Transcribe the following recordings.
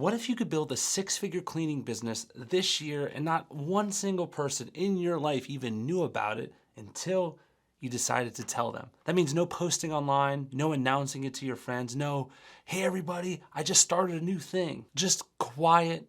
What if you could build a six-figure cleaning business this year and not one single person in your life even knew about it until you decided to tell them? That means no posting online, no announcing it to your friends, no, hey everybody, I just started a new thing. Just quiet,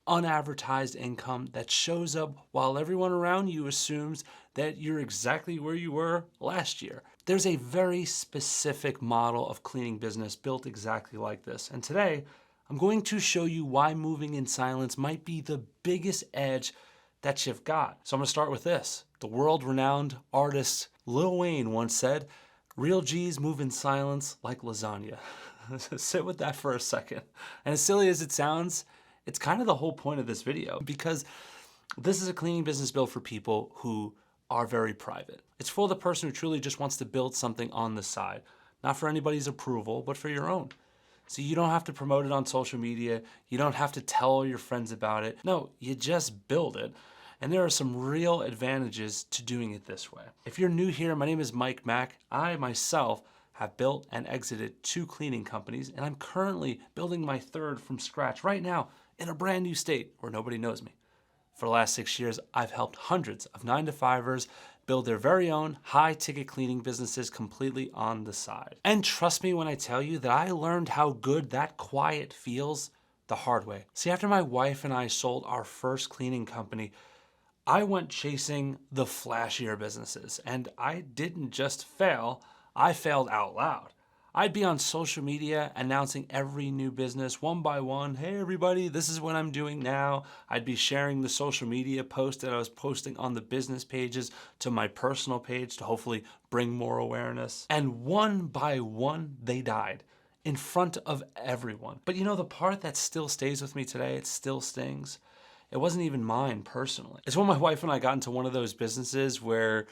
unadvertised income that shows up while everyone around you assumes that you're exactly where you were last year. There's a very specific model of cleaning business built exactly like this. And today, I'm going to show you why moving in silence might be the biggest edge that you've got. So I'm gonna start with this. The world-renowned artist Lil Wayne once said, "Real G's move in silence like lasagna." Sit with that for a second. And as silly as it sounds, it's kind of the whole point of this video, because this is a cleaning business built for people who are very private. It's for the person who truly just wants to build something on the side, not for anybody's approval, but for your own. So you don't have to promote it on social media. You don't have to tell all your friends about it. No, you just build it. And there are some real advantages to doing it this way. If you're new here, my name is Mike Mack. I myself have built and exited 2 cleaning companies, and I'm currently building my 3rd from scratch right now in a brand new state where nobody knows me. For the last 6 years, I've helped hundreds of 9-to-5ers build their very own high-ticket cleaning businesses completely on the side. And trust me when I tell you that I learned how good that quiet feels the hard way. See, after my wife and I sold our first cleaning company, I went chasing the flashier businesses, and I didn't just fail, I failed out loud. I'd be on social media announcing every new business one by one. Hey everybody, this is what I'm doing now. I'd be sharing the social media post that I was posting on the business pages to my personal page to hopefully bring more awareness. And one by one, they died in front of everyone. But you know the part that still stays with me today, it still stings? It wasn't even mine personally. It's when my wife and I got into one of those businesses where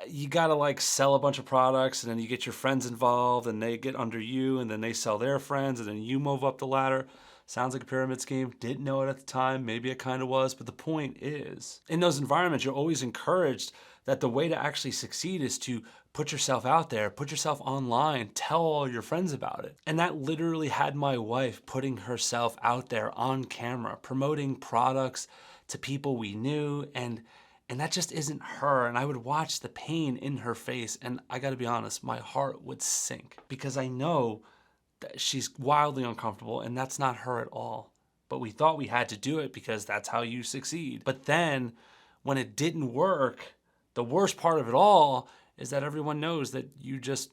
you gotta like sell a bunch of products, and then you get your friends involved and they get under you, and then they sell their friends, and then you move up the ladder. Sounds like a pyramid scheme. Didn't know it at the time. Maybe it kind of was. But the point is, in those environments, you're always encouraged that the way to actually succeed is to put yourself out there, put yourself online, tell all your friends about it. And that literally had my wife putting herself out there on camera, promoting products to people we knew, and that just isn't her. And I would watch the pain in her face, and I gotta be honest, my heart would sink, because I know that she's wildly uncomfortable and that's not her at all. But we thought we had to do it because that's how you succeed. But then when it didn't work, the worst part of it all is that everyone knows that you just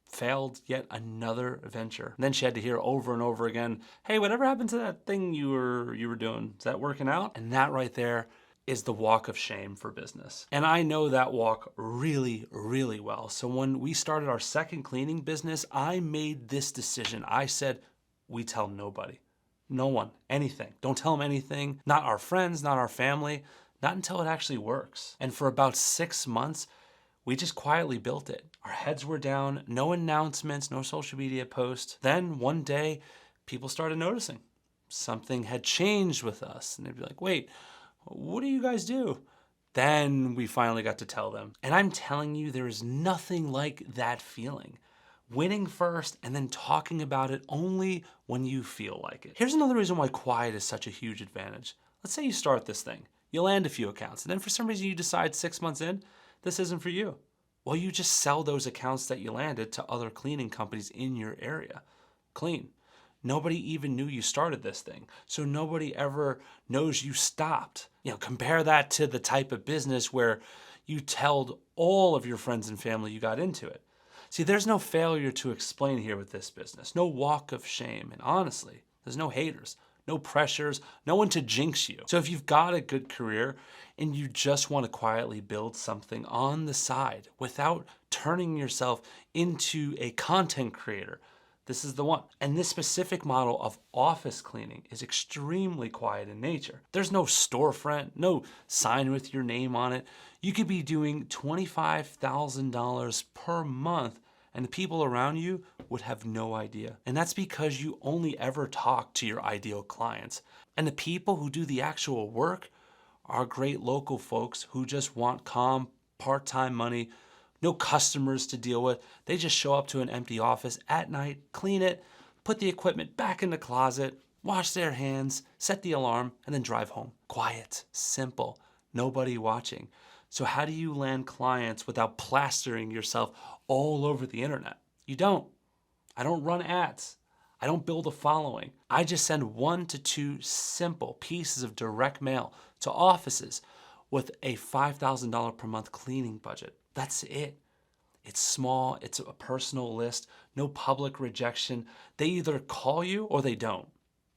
failed yet another venture. And then she had to hear over and over again, hey, whatever happened to that thing you were doing? Is that working out? And that right there is the walk of shame for business. And I know that walk really, really well. So when we started our second cleaning business, I made this decision. I said, we tell nobody, no one, anything. Don't tell them anything, not our friends, not our family, not until it actually works. And for about 6 months, we just quietly built it. Our heads were down, no announcements, no social media posts. Then one day, people started noticing. Something had changed with us. And they'd be like, wait, what do you guys do? Then we finally got to tell them. And I'm telling you, there is nothing like that feeling. Winning first and then talking about it only when you feel like it. Here's another reason why quiet is such a huge advantage. Let's say you start this thing. You land a few accounts, and then for some reason you decide 6 months in, this isn't for you. Well, you just sell those accounts that you landed to other cleaning companies in your area. Clean. Nobody even knew you started this thing. So nobody ever knows you stopped. You know, compare that to the type of business where you told all of your friends and family you got into it. See, there's no failure to explain here with this business. No walk of shame. And honestly, there's no haters, no pressures, no one to jinx you. So if you've got a good career and you just want to quietly build something on the side without turning yourself into a content creator, this is the one. And this specific model of office cleaning is extremely quiet in nature. There's no storefront, no sign with your name on it. You could be doing $25,000 per month and the people around you would have no idea. And that's because you only ever talk to your ideal clients. And the people who do the actual work are great local folks who just want calm, part-time money, no customers to deal with. They just show up to an empty office at night, clean it, put the equipment back in the closet, wash their hands, set the alarm, and then drive home. Quiet, simple, nobody watching. So how do you land clients without plastering yourself all over the internet? You don't. I don't run ads. I don't build a following. I just send 1 to 2 simple pieces of direct mail to offices with a $5,000 per month cleaning budget. That's it. It's small, it's a personal list, no public rejection. They either call you or they don't,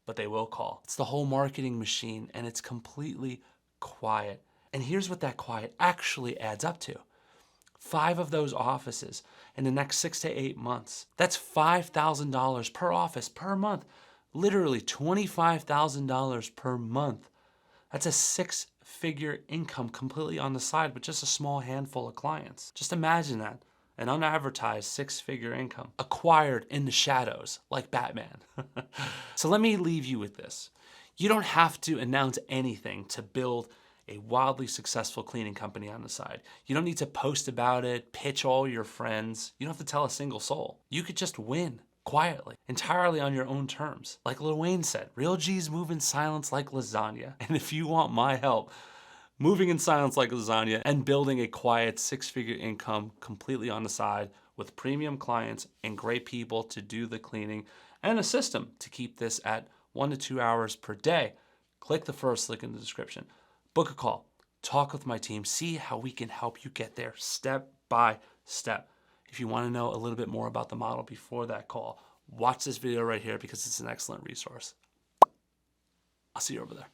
but they will call. It's the whole marketing machine, and it's completely quiet. And here's what that quiet actually adds up to. 5 of those offices in the next 6 to 8 months. That's $5,000 per office per month. Literally $25,000 per month. That's a 6-figure income completely on the side with just a small handful of clients. Just imagine that. An unadvertised 6-figure income acquired in the shadows like Batman. So let me leave you with this. You don't have to announce anything to build a wildly successful cleaning company on the side. You don't need to post about it, pitch all your friends. You don't have to tell a single soul. You could just win quietly, entirely on your own terms. Like Lil Wayne said, real G's move in silence like lasagna. And if you want my help moving in silence like lasagna and building a quiet 6-figure income completely on the side with premium clients and great people to do the cleaning and a system to keep this at 1 to 2 hours per day, click the first link in the description. Book a call, talk with my team, see how we can help you get there step by step. If you want to know a little bit more about the model before that call, watch this video right here because it's an excellent resource. I'll see you over there.